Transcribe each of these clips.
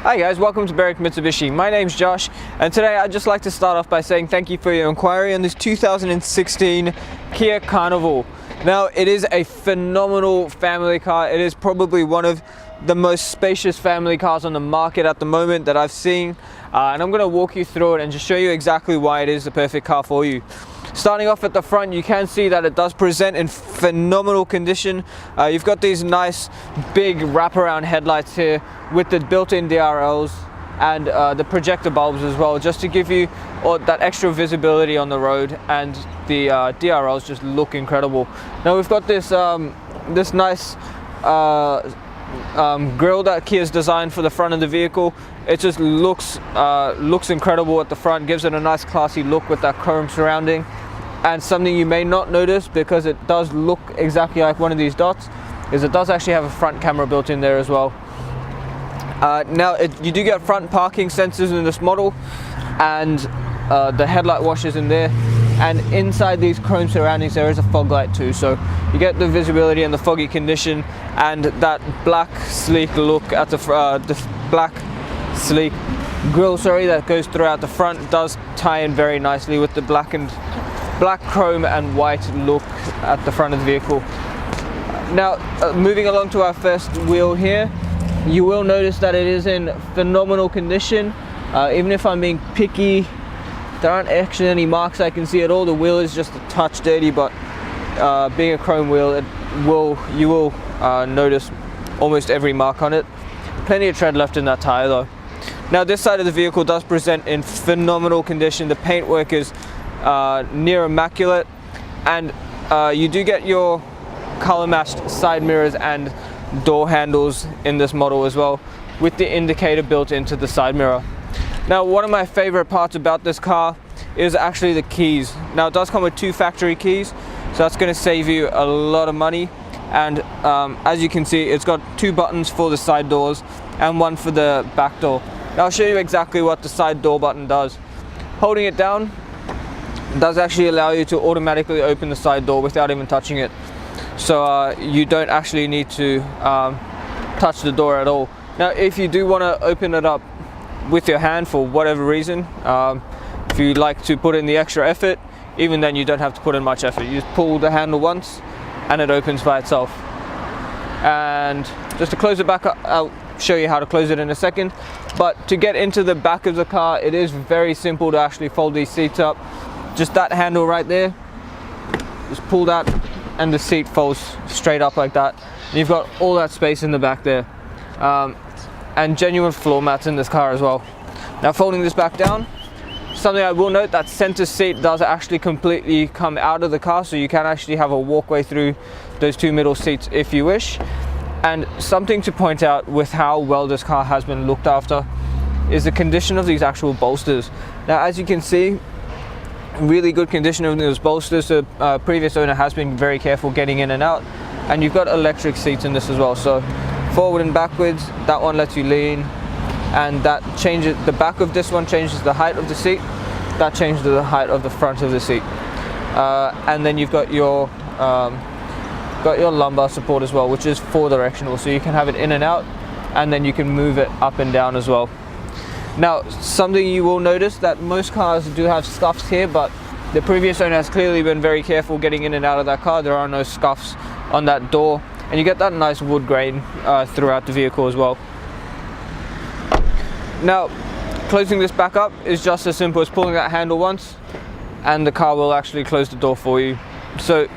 Hi guys, welcome to Berwick Mitsubishi. My name's Josh, and today I'd just like to start off by saying thank you for your inquiry on this 2016 Kia Carnival. Now, it is a phenomenal family car. It is probably one of the most spacious family cars on the market at the moment that I've seen, and I'm going to walk you through it and just show you exactly why it is the perfect car for you. Starting off at the front, you can see that it does present in phenomenal condition. You've got these nice big wraparound headlights here with the built-in DRLs and the projector bulbs as well, just to give you that extra visibility on the road, and the DRLs just look incredible. Now we've got this this nice grille that Kia's designed for the front of the vehicle. It just looks incredible at the front, gives it a nice classy look with that chrome surrounding. And something you may not notice, because it does look exactly like one of these dots, is it does actually have a front camera built in there as well. Now you do get front parking sensors in this model, and the headlight washers in there, and inside these chrome surroundings there is a fog light too, so you get the visibility and the foggy condition, and that black sleek look at the black sleek grille, that goes throughout the front, does tie in very nicely with the black chrome and white look at the front of the vehicle. Now moving along to our first wheel here, you will notice that it is in phenomenal condition. Even if I'm being picky, there aren't actually any marks I can see at all. The wheel is just a touch dirty, but being a chrome wheel, you will notice almost every mark on it. Plenty of tread left in that tire though. Now this side of the vehicle does present in phenomenal condition. The paintwork is near immaculate, and you do get your color matched side mirrors and door handles in this model as well, with the indicator built into the side mirror. Now one of my favorite parts about this car is actually the keys. Now it does come with 2 factory keys, so that's going to save you a lot of money. And as you can see, it's got 2 buttons for the side doors and 1 for the back door. Now I'll show you exactly what the side door button does. Holding it down does actually allow you to automatically open the side door without even touching it, so you don't actually need to touch the door at all. Now if you do want to open it up with your hand for whatever reason, if you like to put in the extra effort, even then you don't have to put in much effort. You just pull the handle once and it opens by itself. And just to close it back up, I'll show you how to close it in a second, but to get into the back of the car, it is very simple to actually fold these seats up. Just that handle right there, just pull that and the seat folds straight up like that. And you've got all that space in the back there, and genuine floor mats in this car as well. Now folding this back down, something I will note, that center seat does actually completely come out of the car, so you can actually have a walkway through those 2 middle seats if you wish. And something to point out with how well this car has been looked after is the condition of these actual bolsters. Now as you can see, really good condition of those bolsters. The previous owner has been very careful getting in and out, and you've got electric seats in this as well, so forward and backwards. That one lets you lean, and that changes the back of this one, changes the height of the seat. That changes the height of the front of the seat, and then you've got your lumbar support as well, which is 4-directional, so you can have it in and out, and then you can move it up and down as well. Now something you will notice, that most cars do have scuffs here, but the previous owner has clearly been very careful getting in and out of that car. There are no scuffs on that door, and you get that nice wood grain throughout the vehicle as well. Now closing this back up is just as simple as pulling that handle once, and the car will actually close the door for you. So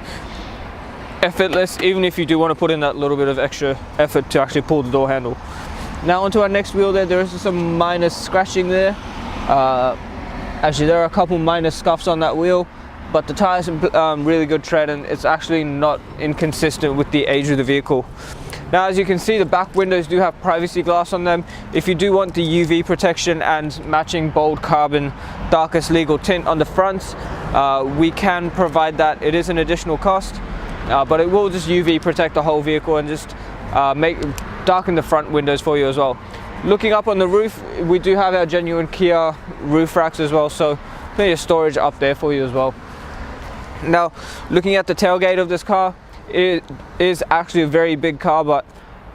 effortless, even if you do want to put in that little bit of extra effort to actually pull the door handle. Now onto our next wheel there is some minor scratching there. Actually there are a couple minor scuffs on that wheel, but the tires have really good tread, and it's actually not inconsistent with the age of the vehicle. Now as you can see, the back windows do have privacy glass on them. If you do want the UV protection and matching bold carbon darkest legal tint on the fronts, we can provide that. It is an additional cost, but it will just UV protect the whole vehicle and just darken the front windows for you as well. Looking up on the roof, we do have our genuine Kia roof racks as well, so plenty of storage up there for you as well. Now looking at the tailgate of this car, it is actually a very big car, but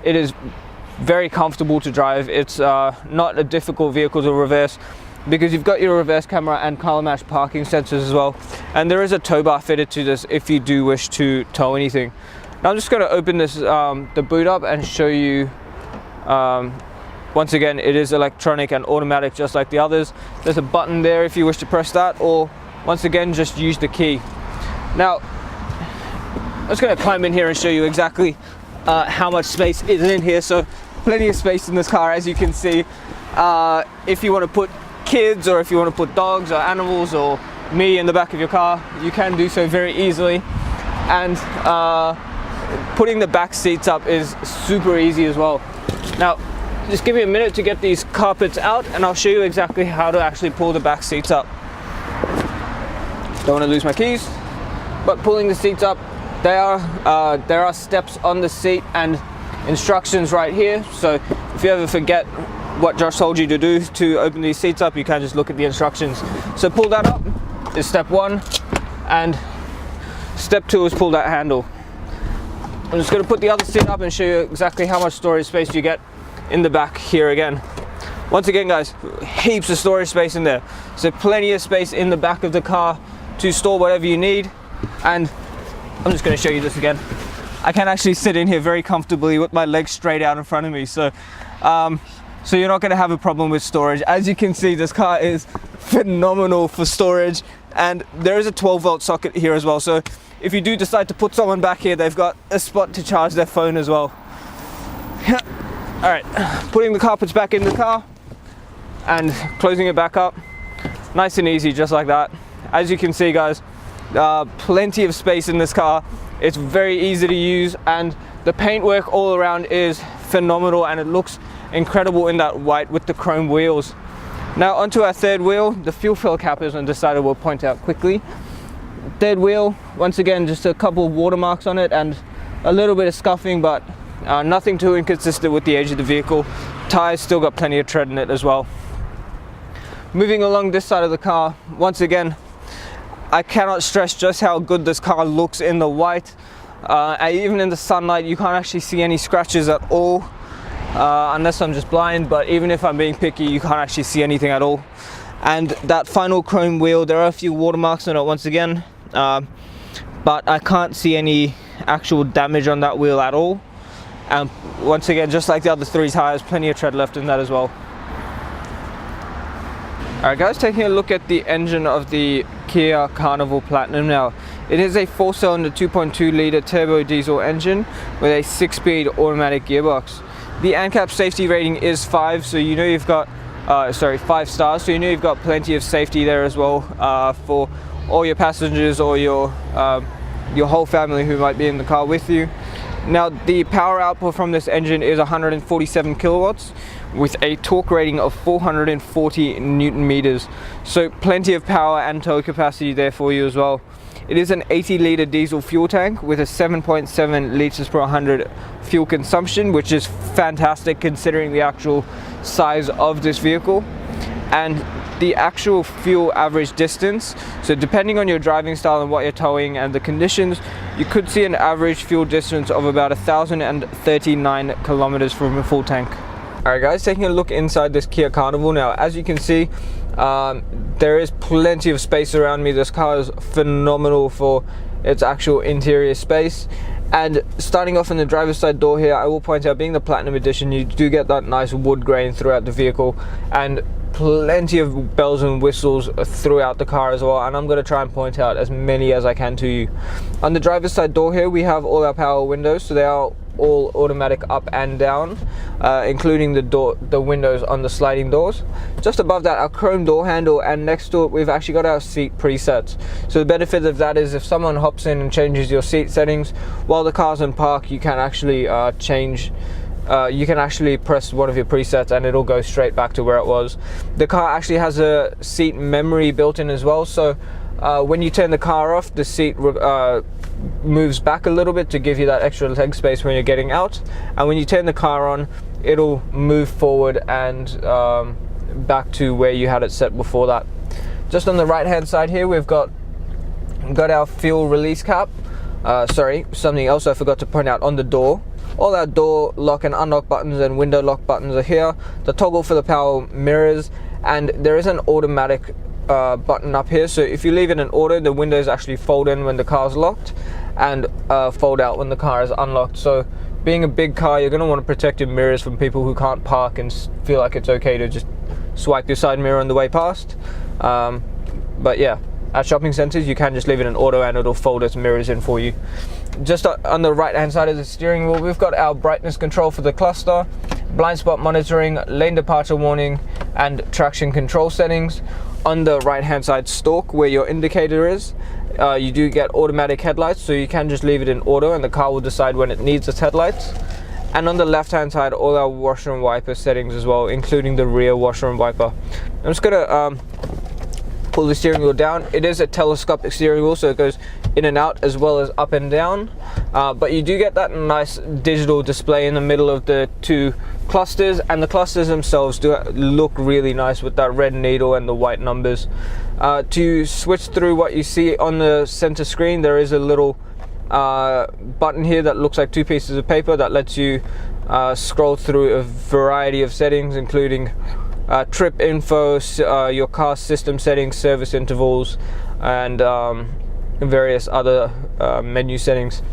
it is very comfortable to drive. It's not a difficult vehicle to reverse because you've got your reverse camera and color match parking sensors as well, and there is a tow bar fitted to this if you do wish to tow anything. Now I'm just going to open this the boot up and show you. Once again, it is electronic and automatic just like the others. There's a button there if you wish to press that, or once again just use the key. Now I'm just going to climb in here and show you exactly how much space is in here. So plenty of space in this car, as you can see. If you want to put kids, or if you want to put dogs or animals or me in the back of your car, you can do so very easily. And putting the back seats up is super easy as well. Now just give me a minute to get these carpets out and I'll show you exactly how to actually pull the back seats up. Don't want to lose my keys, but pulling the seats up, there are steps on the seat and instructions right here. So if you ever forget what Josh told you to do to open these seats up, you can just look at the instructions. So pull that up is step 1, and step 2 is pull that handle. I'm just going to put the other seat up and show you exactly how much storage space you get in the back here again. Once again guys, heaps of storage space in there. So plenty of space in the back of the car to store whatever you need. And I'm just going to show you this again. I can actually sit in here very comfortably with my legs straight out in front of me. So you're not going to have a problem with storage. As you can see, this car is phenomenal for storage, and there is a 12-volt socket here as well. So if you do decide to put someone back here, they've got a spot to charge their phone as well. All right, putting the carpets back in the car and closing it back up. Nice and easy, just like that. As you can see guys, plenty of space in this car. It's very easy to use, and the paintwork all around is phenomenal, and it looks incredible in that white with the chrome wheels. Now onto our third wheel. The fuel fill cap is undecided, we'll point out quickly. Third wheel, once again, just a couple of watermarks on it and a little bit of scuffing, but nothing too inconsistent with the age of the vehicle. Tires still got plenty of tread in it as well. Moving along this side of the car, once again, I cannot stress just how good this car looks in the white. Even in the sunlight, you can't actually see any scratches at all. Unless I'm just blind, but even if I'm being picky, you can't actually see anything at all. And that final chrome wheel, there are a few watermarks on it once again, but I can't see any actual damage on that wheel at all. And once again, just like the other 3 tires, plenty of tread left in that as well. Alright guys, taking a look at the engine of the Kia Carnival Platinum now. It is a 4-cylinder 2.2 litre turbo diesel engine with a 6-speed automatic gearbox. The ANCAP safety rating is 5, so you know you've got 5 stars, so you know you've got plenty of safety there as well for all your passengers or your whole family who might be in the car with you. Now the power output from this engine is 147 kilowatts with a torque rating of 440 Newton meters, so plenty of power and tow capacity there for you as well. It is an 80 litre diesel fuel tank with a 7.7 litres per 100 fuel consumption, which is fantastic considering the actual size of this vehicle. And the actual fuel average distance, so depending on your driving style and what you're towing and the conditions, you could see an average fuel distance of about 1,039 kilometers from a full tank. Alright guys, taking a look inside this Kia Carnival now. As you can see, there is plenty of space around me. This car is phenomenal for its actual interior space. And starting off in the driver's side door here, I will point out, being the Platinum Edition, you do get that nice wood grain throughout the vehicle and plenty of bells and whistles throughout the car as well, and I'm going to try and point out as many as I can to you. On the driver's side door here, we have all our power windows, so they are all automatic up and down, including the windows on the sliding doors. Just above that, our chrome door handle, and next to it we've actually got our seat presets. So the benefit of that is if someone hops in and changes your seat settings while the car's in park, you can actually you can actually press one of your presets and it'll go straight back to where it was. The car actually has a seat memory built in as well, so when you turn the car off, the seat moves back a little bit to give you that extra leg space when you're getting out, and when you turn the car on, it'll move forward and back to where you had it set before that. Just on the right hand side here, we've got our fuel release cap. Sorry, something else I forgot to point out on the door. All our door lock and unlock buttons and window lock buttons are here. The toggle for the power mirrors, and there is an automatic button up here, so if you leave it in auto, the windows actually fold in when the car is locked and fold out when the car is unlocked. So being a big car, you're going to want to protect your mirrors from people who can't park and feel like it's okay to just swipe your side mirror on the way past. But yeah, at shopping centers you can just leave it in auto and it'll fold its mirrors in for you. Just on the right hand side of the steering wheel, we've got our brightness control for the cluster, blind spot monitoring, lane departure warning, and traction control settings. On the right hand side stalk where your indicator is, you do get automatic headlights, so you can just leave it in auto and the car will decide when it needs its headlights. And on the left hand side, all our washer and wiper settings as well, including the rear washer and wiper. I'm just gonna pull the steering wheel down. It is a telescopic steering wheel, so it goes in and out as well as up and down, but you do get that nice digital display in the middle of the two clusters, and the clusters themselves do look really nice with that red needle and the white numbers. To switch through what you see on the center screen, there is a little button here that looks like two pieces of paper that lets you scroll through a variety of settings, including trip info, your car system settings, service intervals, and various other menu settings.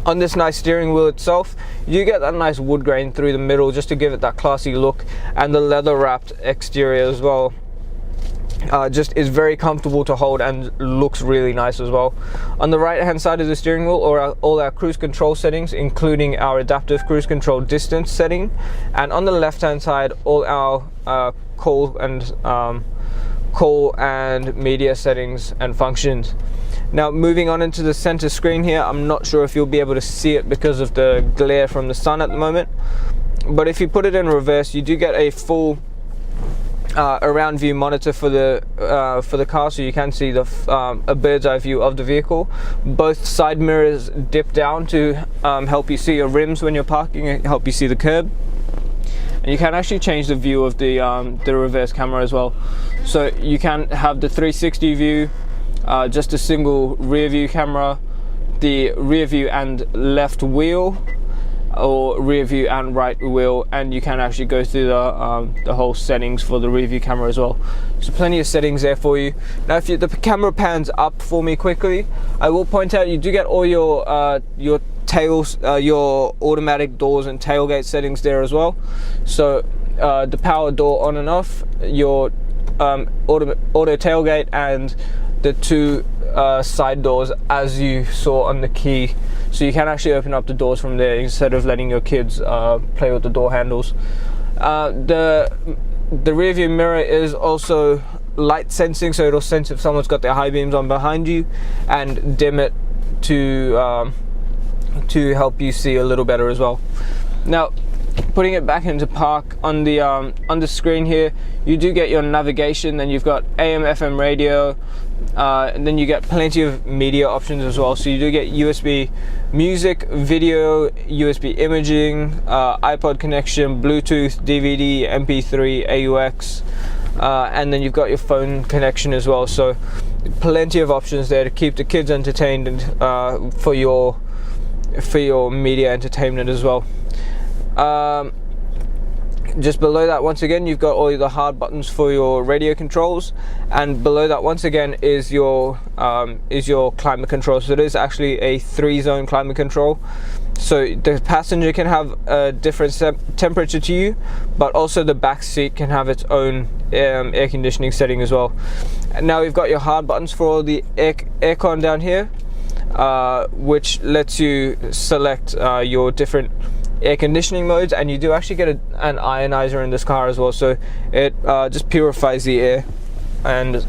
On this nice steering wheel itself, you get that nice wood grain through the middle just to give it that classy look, and the leather wrapped exterior as well just is very comfortable to hold and looks really nice as well. On the right hand side of the steering wheel are all our cruise control settings, including our adaptive cruise control distance setting, and on the left hand side all our call and media settings and functions. Now moving on into the center screen here, I'm not sure if you'll be able to see it because of the glare from the sun at the moment, but if you put it in reverse, you do get a full around view monitor for the car, so you can see a bird's eye view of the vehicle. Both side mirrors dip down to help you see your rims when you're parking and help you see the curb. And you can actually change the view of the reverse camera as well. So you can have the 360 view, just a single rear view camera, the rear view and left wheel, or rear view and right wheel, and you can actually go through the whole settings for the rear view camera as well. So plenty of settings there for you. Now if the camera pans up for me quickly, I will point out you do get all your tails, your automatic doors and tailgate settings there as well. So the power door on and off, your auto tailgate, and the two side doors as you saw on the key, so you can actually open up the doors from there instead of letting your kids play with the door handles. The rear view mirror is also light sensing, so it'll sense if someone's got their high beams on behind you and dim it to help you see a little better as well. Now putting it back into park, on the screen here you do get your navigation, then you've got AM FM radio, and then you get plenty of media options as well. So you do get USB music, video, USB imaging, iPod connection, Bluetooth, DVD, MP3, AUX, and then you've got your phone connection as well. So plenty of options there to keep the kids entertained and for your media entertainment as well. Just below that, once again, you've got all the hard buttons for your radio controls, and below that once again is your climate control. So it is actually a 3-zone climate control, so the passenger can have a different temperature to you, but also the back seat can have its own air conditioning setting as well. And now we've got your hard buttons for all the aircon down here, which lets you select your different air conditioning modes, and you do actually get an ionizer in this car as well, so it just purifies the air and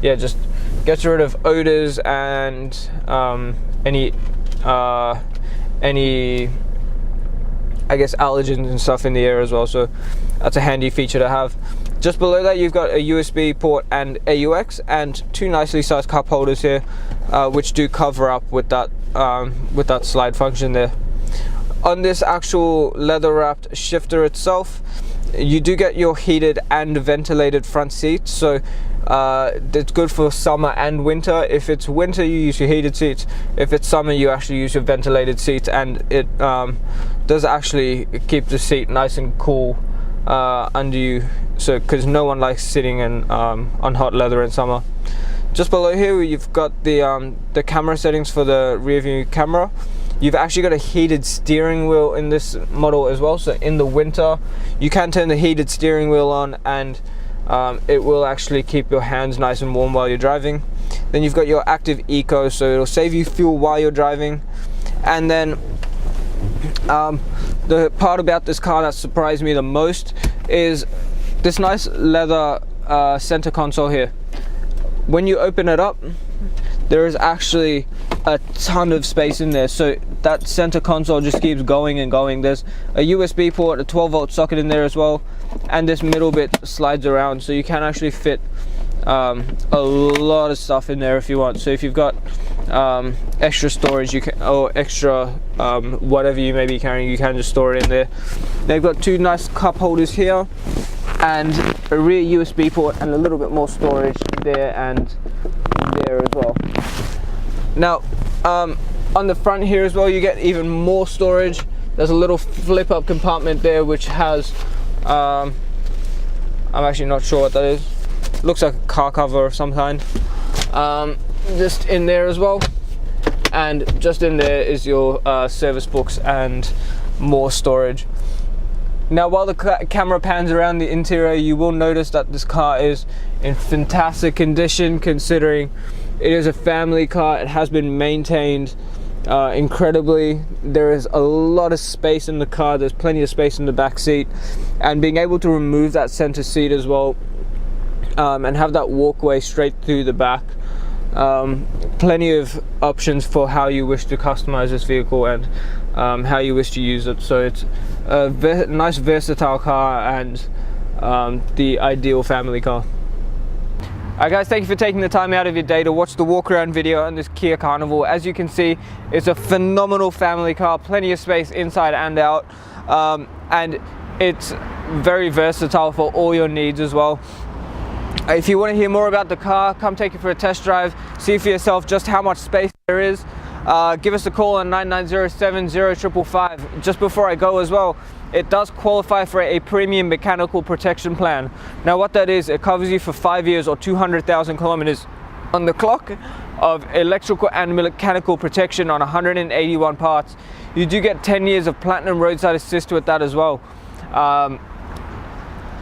yeah, just gets rid of odors and any I guess allergens and stuff in the air as well, so that's a handy feature to have. Just below that you've got a USB port and AUX, and two nicely sized cup holders here, which do cover up with that slide function there. On this actual leather wrapped shifter itself, You do get your heated and ventilated front seats, so it's good for summer and winter. If it's winter, you use your heated seats. If it's summer, you actually use your ventilated seats, and it does actually keep the seat nice and cool under you, so because no one likes sitting in on hot leather in summer. Just below here, you've got the camera settings for the rear view camera. You've actually got a heated steering wheel in this model as well, so in the winter you can turn the heated steering wheel on, and it will actually keep your hands nice and warm while you're driving. Then you've got your active eco, so it'll save you fuel while you're driving. And then the part about this car that surprised me the most is this nice leather center console here. When you open it up, there is actually a ton of space in there, so that center console just keeps going and going. There's a USB port, a 12-volt socket in there as well, and this middle bit slides around, so you can actually fit a lot of stuff in there if you want. So if you've got extra storage, you can, or extra whatever you may be carrying, you can just store it in there. They've got two nice cup holders here, and a rear USB port, and a little bit more storage there and there as well. Now on the front here as well, you get even more storage. There's a little flip up compartment there which has I'm actually not sure what that is. Looks like a car cover of some kind. Just in there as well, and just in there is your service books and more storage. Now while the camera pans around the interior, you will notice that this car is in fantastic condition, considering it is a family car. It has been maintained incredibly. There is a lot of space in the car. There's plenty of space in the back seat, and being able to remove that center seat as well, and have that walkway straight through the back. Plenty of options for how you wish to customize this vehicle and how you wish to use it. So it's a nice versatile car, and the ideal family car. Alright guys, thank you for taking the time out of your day to watch the walk around video on this Kia Carnival. As you can see, it's a phenomenal family car, plenty of space inside and out, and it's very versatile for all your needs as well. If you want to hear more about the car, come take it for a test drive, see for yourself just how much space there is. Give us a call on 9907-0555. Just before I go as well, it does qualify for a premium mechanical protection plan. Now what that is, it covers you for 5 years or 200,000 kilometers on the clock of electrical and mechanical protection on 181 parts. You do get 10 years of platinum roadside assist with that as well.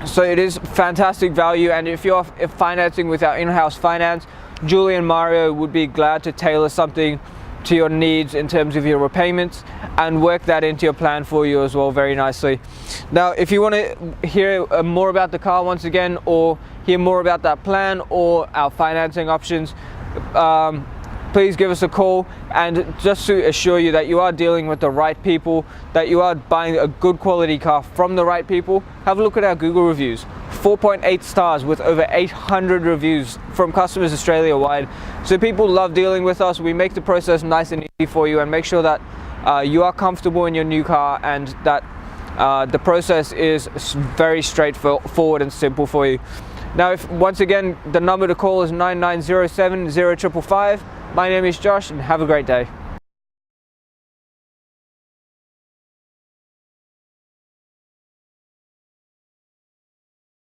So it is fantastic value, and if you're financing with our in-house finance, Julie and Mario would be glad to tailor something to your needs in terms of your repayments and work that into your plan for you as well very nicely. Now if you want to hear more about the car once again, or hear more about that plan or our financing options, please give us a call. And just to assure you that you are dealing with the right people, that you are buying a good quality car from the right people, have a look at our Google reviews. 4.8 stars with over 800 reviews from customers Australia-wide. So people love dealing with us. We make the process nice and easy for you, and make sure that you are comfortable in your new car, and that the process is very straightforward and simple for you. Now, once again, the number to call is 9907-0555. My name is Josh, and have a great day.